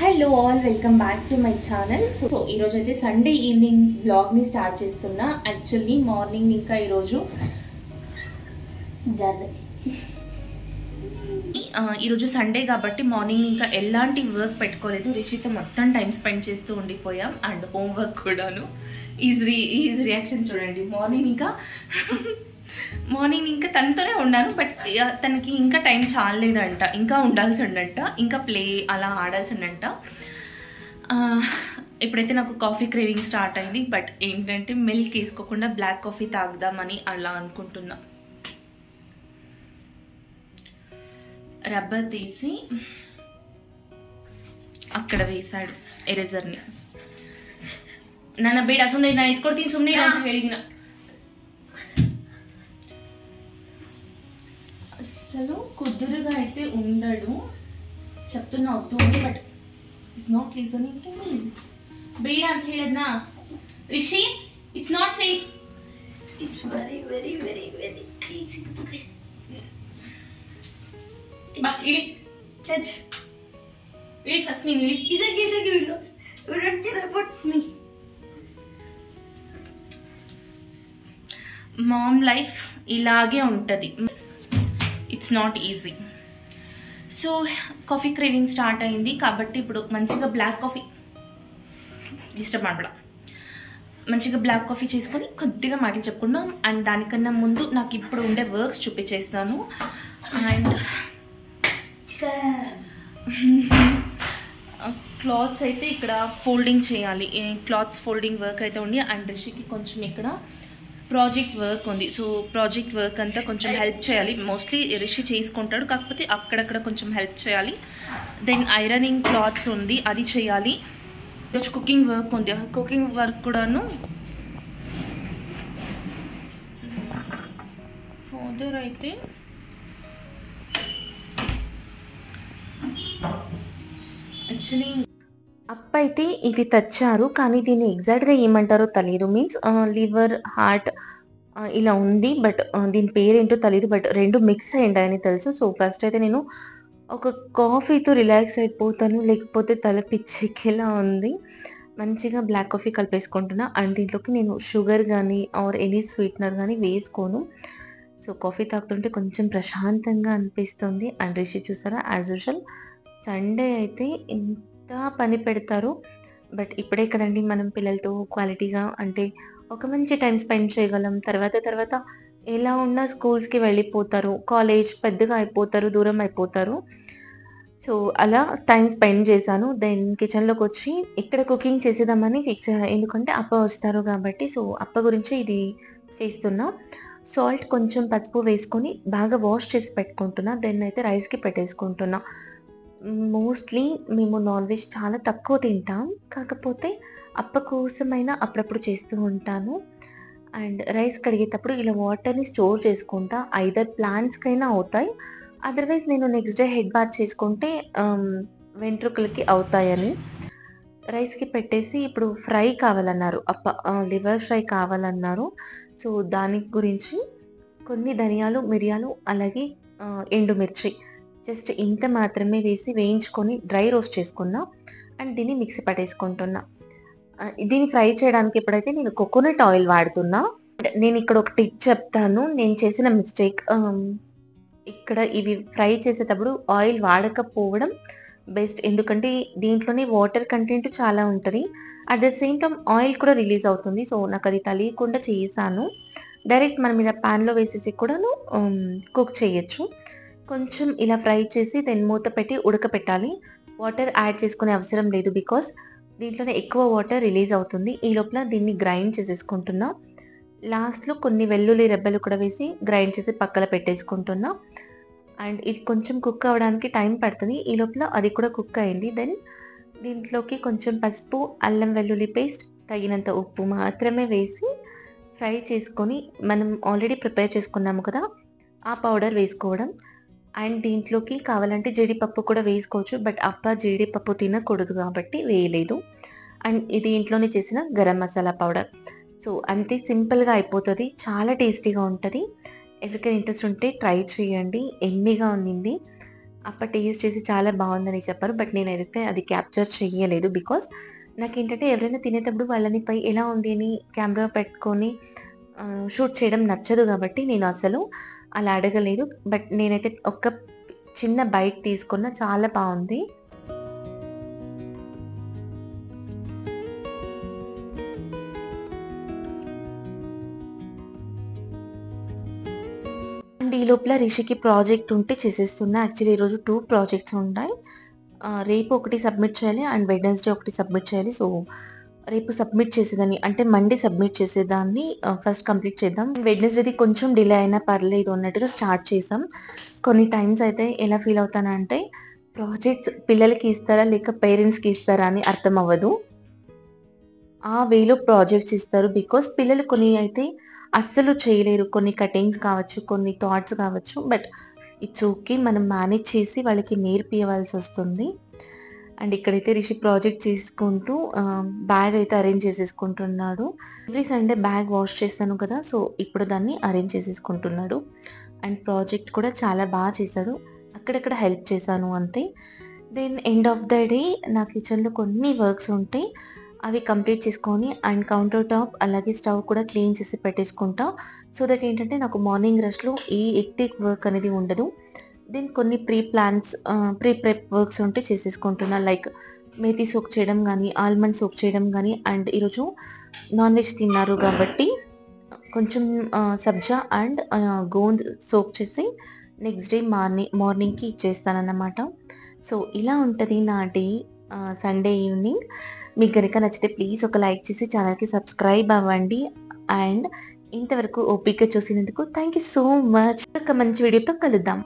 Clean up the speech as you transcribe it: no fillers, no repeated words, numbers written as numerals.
Hello all, welcome back to my channel. So ఈరోజు అయితే Sunday evening వ్లాగ్ని start చేస్తున్నా. Actually morning ఇంకా ఈరోజు సండే కాబట్టి మార్నింగ్ ఇంకా ఎలాంటి వర్క్ పెట్టుకోలేదు. రిషితో మొత్తం టైం స్పెండ్ చేస్తూ ఉండిపోయాం అండ్ హోంవర్క్ కూడాను. ఈజ్ రియాక్షన్ చూడండి. మార్నింగ్ ఇంకా తనతోనే ఉన్నాను, బట్ తనకి ఇంకా టైం చాలేదంట, ఇంకా ఉండాల్సి ఉండంట, ఇంకా ప్లే అలా ఆడాల్సి ఉండంట. ఇప్పుడైతే నాకు కాఫీ క్రేవింగ్ స్టార్ట్ అయింది, బట్ ఏంటంటే మిల్క్ వేసుకోకుండా బ్లాక్ కాఫీ తాగుదామని అలా అనుకుంటున్నా. రబ్బర్ తీసి అక్కడ వేసాడు ఎరేజర్ని. ನನ್ನ ಬೇಡ, ಸುಮ್ಮನೆ ನಾನು ಎತ್ಕೊಡ್ತೀನಿ, ಸುಮ್ಮನೆ ಅಂತ ಹೇಳಿದಿನ. అసలు కుదురుగా అయితే ఉండడు, చెప్తున్నా వద్దు అని, but it's not listening to me. ಬೇಡ ಅಂತ ಹೇಳಿದ್ನಾ Rishi, it's not safe. It's very, very, very, very easy to get. ಬಾ ಇಳಿ, Catch. ಇಳಿ ಫಸ್ಟ್ ನೀನು ಇಳಿ. It's okay, you don't care about me. Mom life ఇలాగే ఉంటుంది. It's not easy. So coffee craving start అయింది కాబట్టి ఇప్పుడు మంచిగా బ్లాక్ కాఫీ డిస్టర్బ్ ಮಾಡಬೇಡ, మంచిగా బ్లాక్ కాఫీ చేసుకొని కొద్దిగా మాటలు చెప్పుకుందాం. అండ్ దానికన్నా ముందు నాకు ఇప్పుడు ఉండే వర్క్స్ చూపించేస్తాను. అండ్ క్లాత్స్ అయితే ఇక్కడ ఫోల్డింగ్ చేయాలి. క్లాత్స్ ఫోల్డింగ్ వర్క్ అయితే ఉంది. అండ్ రిషికి కొంచెం ఇక్కడ ప్రాజెక్ట్ వర్క్ ఉంది. సో ప్రాజెక్ట్ వర్క్ అంతా కొంచెం హెల్ప్ చేయాలి. మోస్ట్లీ రిషి చేసుకుంటాడు, కాకపోతే అక్కడక్కడ కొంచెం హెల్ప్ చేయాలి. దెన్ ఐరనింగ్ క్లాత్స్ ఉంది, అది చేయాలి. ఈరోజు కుకింగ్ వర్క్ ఉంది, కుకింగ్ వర్క్ కూడాను. ఫాదర్ అయితే యాక్చువల్లీ అప్ప అయితే ఇది తెచ్చారు, కానీ దీన్ని ఎగ్జాక్ట్గా ఏమంటారో తెలియదు. మీన్స్ లివర్ హార్ట్ ఇలా ఉంది, బట్ దీని పేరేంటో తెలియదు. బట్ రెండు మిక్స్ అయ్యిందని తెలుసు. సో ఫస్ట్ అయితే నేను ఒక కాఫీతో రిలాక్స్ అయిపోతాను, లేకపోతే తల పిచ్చెక్కేలా ఉంది. మంచిగా బ్లాక్ కాఫీ కలిపేసుకుంటున్నా. అండ్ దీంట్లోకి నేను షుగర్ కానీ ఆర్ ఎనీ స్వీట్నర్ కానీ వేసుకోను. సో కాఫీ తాగుతుంటే కొంచెం ప్రశాంతంగా అనిపిస్తుంది. అండ్ రిషి చూసారా, యాజ్ యూజువల్ సండే అయితే ఎంత పని పెడతారు, బట్ ఇప్పుడే కదండి మనం పిల్లలతో క్వాలిటీగా అంటే ఒక మంచి టైం స్పెండ్ చేయగలం. తర్వాత ఎలా ఉన్నా స్కూల్స్కి వెళ్ళిపోతారు, కాలేజ్ పెద్దగా అయిపోతారు, దూరం అయిపోతారు. సో అలా టైం స్పెండ్ చేశాను. దెన్ కిచెన్లోకి వచ్చి ఇక్కడ కుకింగ్ చేసేద్దామని ఫిక్స్ అయ్యా, ఎందుకంటే అప్ప వస్తారు కాబట్టి. సో అప్ప గురించి ఇది చేస్తున్నా. సాల్ట్ కొంచెం పసుపు వేసుకొని బాగా వాష్ చేసి పెట్టుకుంటున్నా. దెన్ అయితే రైస్కి పెట్టేసుకుంటున్నా. మోస్ట్లీ మేము నాన్ వెజ్ చాలా తక్కువ తింటాం, కాకపోతే అప్ప కోసమైనా అప్పుడప్పుడు చేస్తూ ఉంటాను. అండ్ రైస్ కడిగేటప్పుడు ఇలా వాటర్ని స్టోర్ చేసుకుంటా. ఐదర్ ప్లాంట్స్కైనా అవుతాయి, అదర్వైజ్ నేను నెక్స్ట్ డే హెడ్ బాత్ చేసుకుంటే వెంట్రుకలకి అవుతాయని. రైస్కి పెట్టేసి ఇప్పుడు ఫ్రై కావాలన్నారు అప్ప, లివర్ ఫ్రై కావాలన్నారు. సో దాని గురించి కొన్ని ధనియాలు, మిరియాలు, అలాగే ఎండుమిర్చి జస్ట్ ఇంత మాత్రమే వేసి వేయించుకొని డ్రై రోస్ట్ చేసుకున్నా. అండ్ దీన్ని మిక్సీ పట్టేసుకుంటున్నా. దీన్ని ఫ్రై చేయడానికి ఇప్పుడైతే నేను కోకోనట్ ఆయిల్ వాడుతున్నా. నేను ఇక్కడ ఒక టిప్ చెప్తాను, నేను చేసిన మిస్టేక్. ఇక్కడ ఇవి ఫ్రై చేసేటప్పుడు ఆయిల్ వాడకపోవడం బెస్ట్, ఎందుకంటే దీంట్లోనే వాటర్ కంటెంట్ చాలా ఉంటుంది. At the same time oil కూడా రిలీజ్ అవుతుంది. సో నాకు అది తెలియకుండా చేశాను. డైరెక్ట్ మనం ఇలా ప్యాన్లో వేసేసి కూడాను కుక్ చేయొచ్చు. కొంచెం ఇలా ఫ్రై చేసి దెన్ మూత పెట్టి ఉడకపెట్టాలి. వాటర్ యాడ్ చేసుకునే అవసరం లేదు, బికాస్ దీంట్లోనే ఎక్కువ వాటర్ రిలీజ్ అవుతుంది. ఈ లోపల దీన్ని గ్రైండ్ చేసేసుకుంటున్నా. లాస్ట్లో కొన్ని వెల్లుల్లి రెబ్బలు కూడా వేసి గ్రైండ్ చేసి పక్కన పెట్టేసుకుంటున్నా. అండ్ ఇది కొంచెం కుక్ అవ్వడానికి టైం పడుతుంది. ఈ లోపల అది కూడా కుక్ అయింది. దెన్ దీంట్లోకి కొంచెం పసుపు, అల్లం వెల్లుల్లి పేస్ట్, తగినంత ఉప్పు మాత్రమే వేసి ఫ్రై చేసుకొని మనం ఆల్రెడీ ప్రిపేర్ చేసుకున్నాము కదా, ఆ పౌడర్ వేసుకోవడం. అండ్ దీంట్లోకి కావాలంటే జీడిపప్పు కూడా వేసుకోవచ్చు, బట్ అప్ప జీడిపప్పు తినకూడదు కాబట్టి వేయలేదు. అండ్ ఇది ఇంట్లోనే చేసిన గరం మసాలా పౌడర్. సో అంతే, సింపుల్గా అయిపోతుంది, చాలా టేస్టీగా ఉంటుంది. ఎవరికైనా ఇంట్రెస్ట్ ఉంటే ట్రై చేయండి, ఎమ్మీగా ఉన్నింది. అప్ప టేస్ట్ చేసి చాలా బావుందని చెప్పారు. బట్ నేనైతే అది క్యాప్చర్ చెయ్యలేదు. బికాజ్ నాకేంటంటే ఎవరైనా తినేటప్పుడు వాళ్ళని పై ఎలా ఉంది అని కెమెరా పెట్టుకొని షూట్ చేయడం నచ్చదు గాబట్టి నేను అసలు అలా అడగలేదు. బట్ నేనైతే ఒక్క చిన్న బైట్ తీసుకున్న చాలా బావుంది. అండ్ ఈ లోపల రిషికి ప్రాజెక్ట్ ఉంటే చేసేస్తున్నా. యాక్చువల్లీ ఈరోజు 2 ప్రాజెక్ట్స్ ఉంటాయి. రేపు ఒకటి సబ్మిట్ చేయాలి అండ్ వెడ్నెస్‌డే ఒకటి సబ్మిట్ చేయాలి. సో, రేపు సబ్మిట్ చేసేదాన్ని అంటే మండే సబ్మిట్ చేసేదాన్ని. ఫస్ట్ కంప్లీట్ చేద్దాం. వెడ్నెస్‌డేది కొంచెం డిలే అయినా పర్లేదు అన్నట్టుగా స్టార్ట్ చేసాం. కొన్ని టైమ్స్ అయితే ఎలా ఫీల్ అవుతానంటే ప్రాజెక్ట్స్ పిల్లలకి ఇస్తారా? లేక పేరెంట్స్‌కి ఇస్తారా? అని అర్థం అవ్వదు. ఆ వేలో ప్రాజెక్ట్స్ ఇస్తారు. బికాజ్ పిల్లలు కొన్ని అయితే అస్సలు చేయలేరు. కొన్ని కటింగ్స్ కావచ్చు, కొన్ని థాట్స్ కావచ్చు. But it's okay. మనం మేనేజ్ చేసి వాళ్ళకి నేర్పియవలసొస్తుంది. అండ్ ఇక్కడైతే రిషి ప్రాజెక్ట్ చేసుకుంటూ బ్యాగ్ అయితే అరేంజ్ చేసేసుకుంటున్నాడు. ఎవ్రీ సండే బ్యాగ్ వాష్ చేస్తాను కదా! సో, ఇప్పుడు దాన్ని అరేంజ్ చేసేసుకుంటున్నాడు. అండ్ ప్రాజెక్ట్ కూడా చాలా చేశాడు. అక్కడక్కడ హెల్ప్ చేశాను అంతే. Then end of the day నా కిచెన్‌లో కొన్ని వర్క్స్ ఉంటాయి. అవి కంప్లీట్ చేసుకొని అండ్ కౌంటర్ టాప్ అలాగే స్టవ్ కూడా క్లీన్ చేసి పెట్టేసుకుంటా. సో దట్ ఏంటంటే నాకు మార్నింగ్ రష్‌లో ఈ హెక్టిక్ వర్క్ అనేది ఉండదు. దెన్ కొన్ని ప్రీ ప్రెప్ వర్క్స్ ఉంటే చేసేసుకుంటున్నా. లైక్ మేథి సోక్ చేయడం గానీ, ఆల్మండ్ సోక్ చేయడం గానీ అండ్ ఈరోజు నాన్ వెజ్ తిన్నారు కాబట్టి కొంచెం సబ్జా అండ్ గోంద్ సోక్ చేసి నెక్స్ట్ డే మార్నింగ్‌కి ఇచ్చేస్తానన్నమాట. సో, ఇలా ఉంటది నా డే సండే ఈవినింగ్. మీకు గనక నచ్చితే ప్లీజ్ ఒక లైక్ చేసి ఛానల్‌కి సబ్స్క్రైబ్ అవ్వండి. అండ్ ఇంతవరకు ఓపికగా చూసినందుకు థాంక్ యూ సో మచ్. ఒక మంచి వీడియోతో కలుద్దాం.